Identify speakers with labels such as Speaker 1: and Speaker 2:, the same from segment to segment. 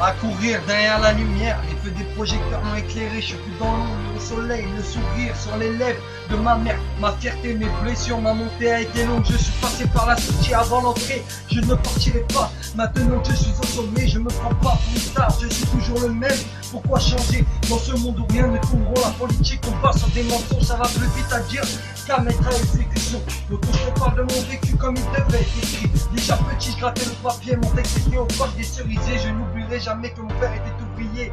Speaker 1: à courir derrière la lumière. Les feux des projecteurs m'ont éclairé, je suis plus dans l'ombre, le soleil, le sourire sur les lèvres de ma mère. Ma fierté, mes blessures, ma montée a été longue. Je suis passé par la sortie avant l'entrée, je ne partirai pas. Maintenant que je suis au sommet, je me prends pas pour une star, je suis toujours le même. Pourquoi changer dans ce monde où rien ne tourne rond? La politique, on passe sur des mensonges, ça va plus vite à dire qu'à mettre à exécution. Donc je te parle de mon vécu comme il devait être écrit. Déjà petit, je grattais le papier, mon texte était au parc des cerisiers. Je n'oublierai jamais que mon père était ouvrier.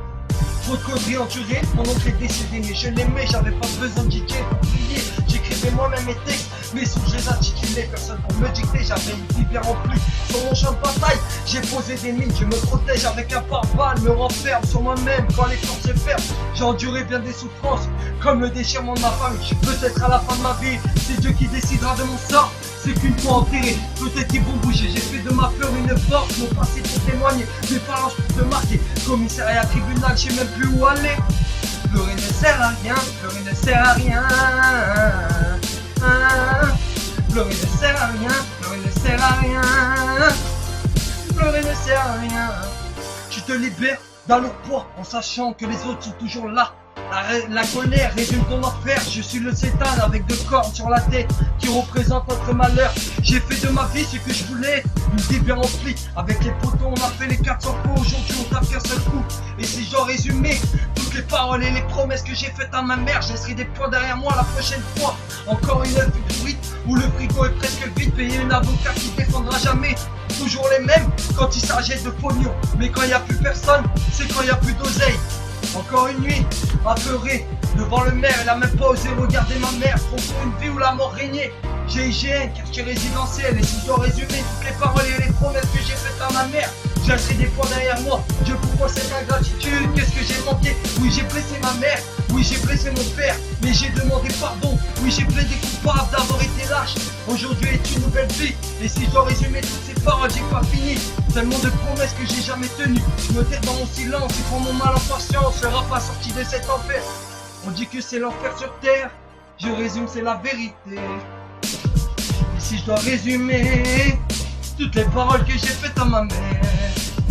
Speaker 1: Trop de conneries endurées, mon oncle est décédé, mais je l'aimais, j'avais pas besoin de DJ pour prier. J'écrivais moi-même mes textes, mes songes les articulais, personne pour me dicter, j'avais une vie bien remplie. Sur mon champ de bataille, j'ai posé des mines, je me protège avec un pare-balles, me renferme sur moi-même quand les portes se ferment. J'ai enduré bien des souffrances, comme le déchirement de ma famille. Je suis peut-être à la fin de ma vie, c'est Dieu qui décidera de mon sort. C'est qu'une fois enterré, peut-être qu'ils vont bouger. J'ai fait de ma peur une force, mon passé pour témoigner, mes phalanges pour te marquer. Commissariat, tribunal, je sais même plus où aller. Pleurer ne sert à rien, pleurer ne sert à rien. Pleurer ne sert à rien, pleurer ne sert à rien. Pleurer ne sert à rien. Tu te libères d'un lourd poids en sachant que les autres sont toujours là. La colère résume ton enfer, je suis le Satan avec deux cornes sur la tête qui représentent notre malheur. J'ai fait de ma vie ce que je voulais, une vie bien remplie. Avec les potos on a fait les 400 coups, aujourd'hui on tape qu'un seul coup. Et si je dois résumer toutes les paroles et les promesses que j'ai faites à ma mère, je laisserai des points derrière moi la prochaine fois. Encore une œuvre fuite où le frigo est presque vide, payer un avocat qui défendra jamais. Toujours les mêmes quand il s'agit de pognon, mais quand il n'y a plus personne, c'est quand il n'y a plus d'oseille. Encore une nuit, apeuré, devant le maire, il a même pas osé regarder ma mère. Trop pour une vie où la mort régnait. GIGN, quartier résidentiel, et si je dois résumer toutes les paroles et les promesses que j'ai faites à ma mère, j'ai acheté des points derrière moi. Dieu, pourquoi cette ingratitude? Qu'est-ce que j'ai manqué? Oui, j'ai blessé ma mère, oui, j'ai blessé mon père, mais j'ai demandé pardon. Oui, j'ai plaidé coupable d'avoir été lâche. Aujourd'hui est une nouvelle vie, et si je dois résumer toutes ces paroles, j'ai pas fini. Tellement de promesses que j'ai jamais tenues. Je me terre dans mon silence et prends mon mal en patience. Je serai pas sorti de cet enfer. On dit que c'est l'enfer sur terre. Je résume, c'est la vérité. Et si je dois résumer toutes les paroles que j'ai faites à ma mère,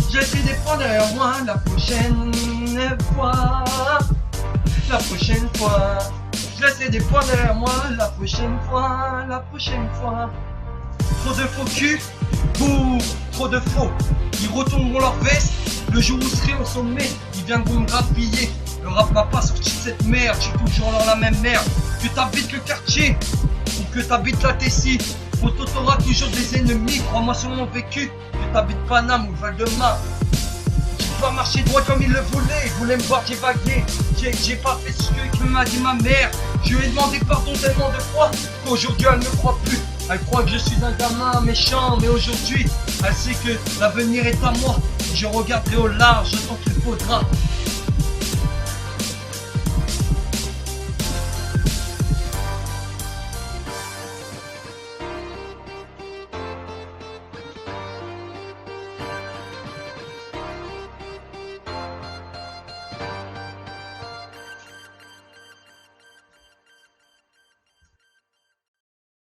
Speaker 1: j'ai des points derrière moi la prochaine fois. La prochaine fois. Je laisse des points derrière moi la prochaine fois. La prochaine fois. Trop de faux cul pour trop de faux. Ils retourneront leur veste le jour où serai au sommet. Ils viendront me grappiller. Le rap m'a pas sorti de cette merde. Je suis toujours dans la même merde. Que t'habites le quartier ou que t'habites la Tessie, Photo t'auras toujours des ennemis. Crois-moi sur mon vécu. Que t'habites Paname ou Val-de-Marne. J'ai pas marché droit comme il le voulait. Il voulait me voir divaguer. J'ai pas fait ce que m'a dit ma mère. Je lui ai demandé pardon tellement de fois qu'aujourd'hui elle ne croit plus. Elle croit que je suis un gamin méchant, mais aujourd'hui, elle sait que l'avenir est à moi. Je regarderai au large tant qu'il faudra.